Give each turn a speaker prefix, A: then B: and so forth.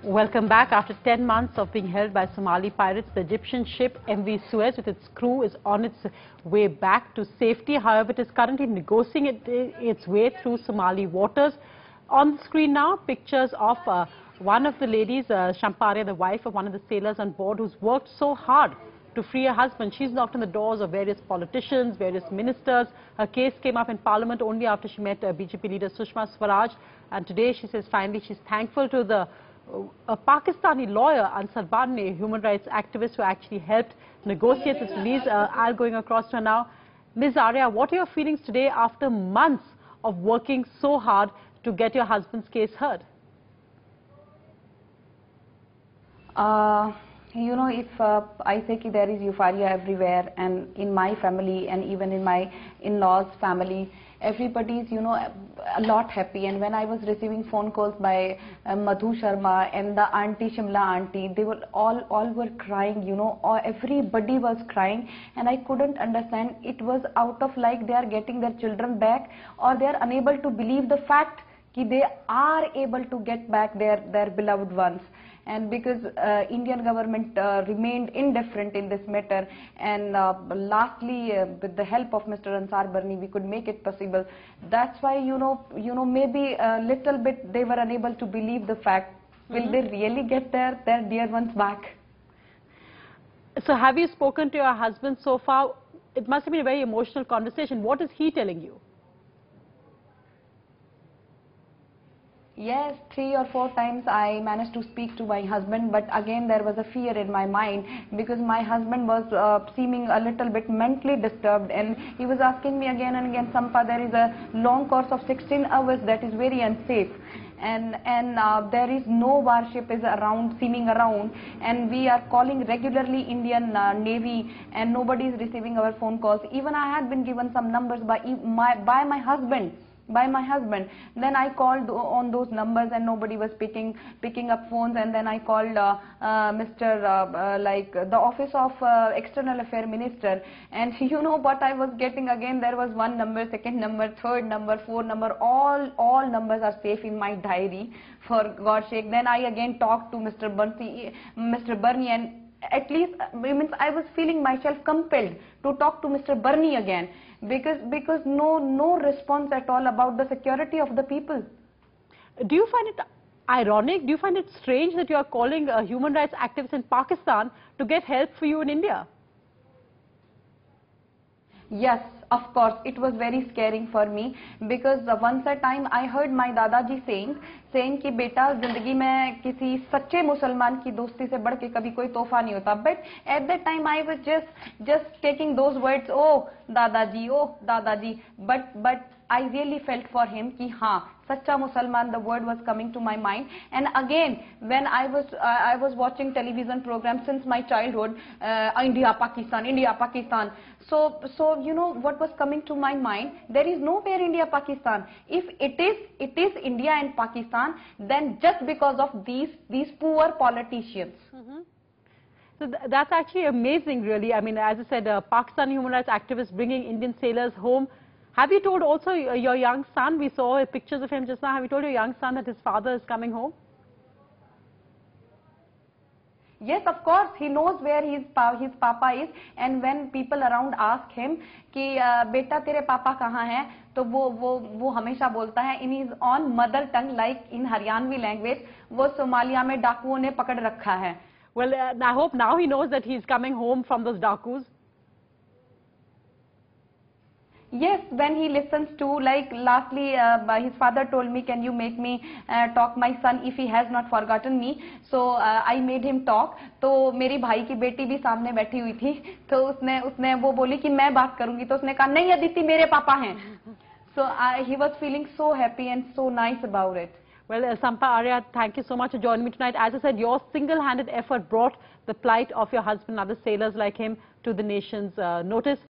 A: Welcome back. After 10 months of being held by Somali pirates, the Egyptian ship MV Suez with its crew is on its way back to safety. However, it is currently negotiating its way through Somali waters. On the screen now, pictures of one of the ladies, Shamparia, the wife of one of the sailors on board, who's worked so hard to free her husband. She's knocked on the doors of various politicians, various ministers. Her case came up in Parliament only after she met BJP leader Sushma Swaraj. And today she says finally she's thankful to the a Pakistani lawyer, Ansar Barni, a human rights activist who actually helped negotiate this release. I'll going across to her now. Ms. Arya, what are your feelings today after months of working so hard to get your husband's case heard?
B: You know, if I say that there is euphoria everywhere, and in my family and even in my in-laws' family, everybody is, you know, a lot happy. And when I was receiving phone calls by Madhu Sharma and the auntie, Shimla auntie, they were all were crying, you know, everybody was crying, and I couldn't understand. It was out of like they are getting their children back, or they are unable to believe the fact that they are able to get back their beloved ones. And because Indian government remained indifferent in this matter, and lastly, with the help of Mr. Ansar Barni, we could make it possible. That's why, you know, maybe a little bit they were unable to believe the fact. Will they really get their dear ones back?
A: So have you spoken to your husband so far? It must have been a very emotional conversation. What is he telling you?
B: Yes, 3 or 4 times I managed to speak to my husband, but again there was a fear in my mind because my husband was seeming a little bit mentally disturbed, and he was asking me again and again, Sampa, there is a long course of 16 hours that is very unsafe, and there is no warship is around, seeming around, and we are calling regularly Indian Navy, and nobody is receiving our phone calls. Even I had been given some numbers by my husband. Then I called on those numbers and nobody was picking up phones, and then I called like the office of external affair minister, and you know what I was getting again? There was one number, second number, third number, fourth number, all numbers are safe in my diary, for God's sake. Then I again talked to Mr. Barni, and at least means I was feeling myself compelled to talk to Mr. Barni again, because no response at all about the security of the people.
A: Do you find it ironic? Do you find it strange that you are calling human rights activists in Pakistan to get help for you in India?
B: Yes, of course, it was very scaring for me, because once a time I heard my Dadaji saying कि बेटा जिंदगी में किसी सच्चे मुसलमान की दोस्ती से बढ़ के कभी कोई तोहफा नहीं होता. But at that time I was just taking those words, oh Dadaji, but I really felt for him कि हाँ, सच्चा मुसलमान, the word was coming to my mind. And again, when I was watching television programs since my childhood, India, Pakistan. So you know what was coming to my mind? There is nowhere India, Pakistan. If it is India and Pakistan, then just because of these poor politicians.
A: So that's actually amazing, really. I mean, as I said, Pakistani human rights activists bringing Indian sailors home. Have you told also your young son, we saw pictures of him just now, have you told your young son that his father is coming home?
B: Yes, of course, he knows where his papa is, and when people around ask him कि बेटा तेरे पापा कहाँ हैं, तो वो हमेशा बोलता है in his own mother tongue, like in Haryanvi language, वो सोमालिया में डाकुओं ने पकड़ रखा है.
A: Well, I hope now he knows that he's coming home from those dakus.
B: Yes, when he listens to, like lastly, his father told me, can you make me talk my son if he has not forgotten me? So I made him talk. तो मेरी भाई की बेटी भी सामने बैठी हुई थी, तो उसने वो बोली कि मैं बात करूंगी, तो उसने कहा नहीं अदिति मेरे पापा हैं. So he was feeling so happy and so nice about it.
A: Well, Sampa Arya, thank you so much for joining me tonight. As I said, your single-handed effort brought the plight of your husband and other sailors like him to the nation's notice.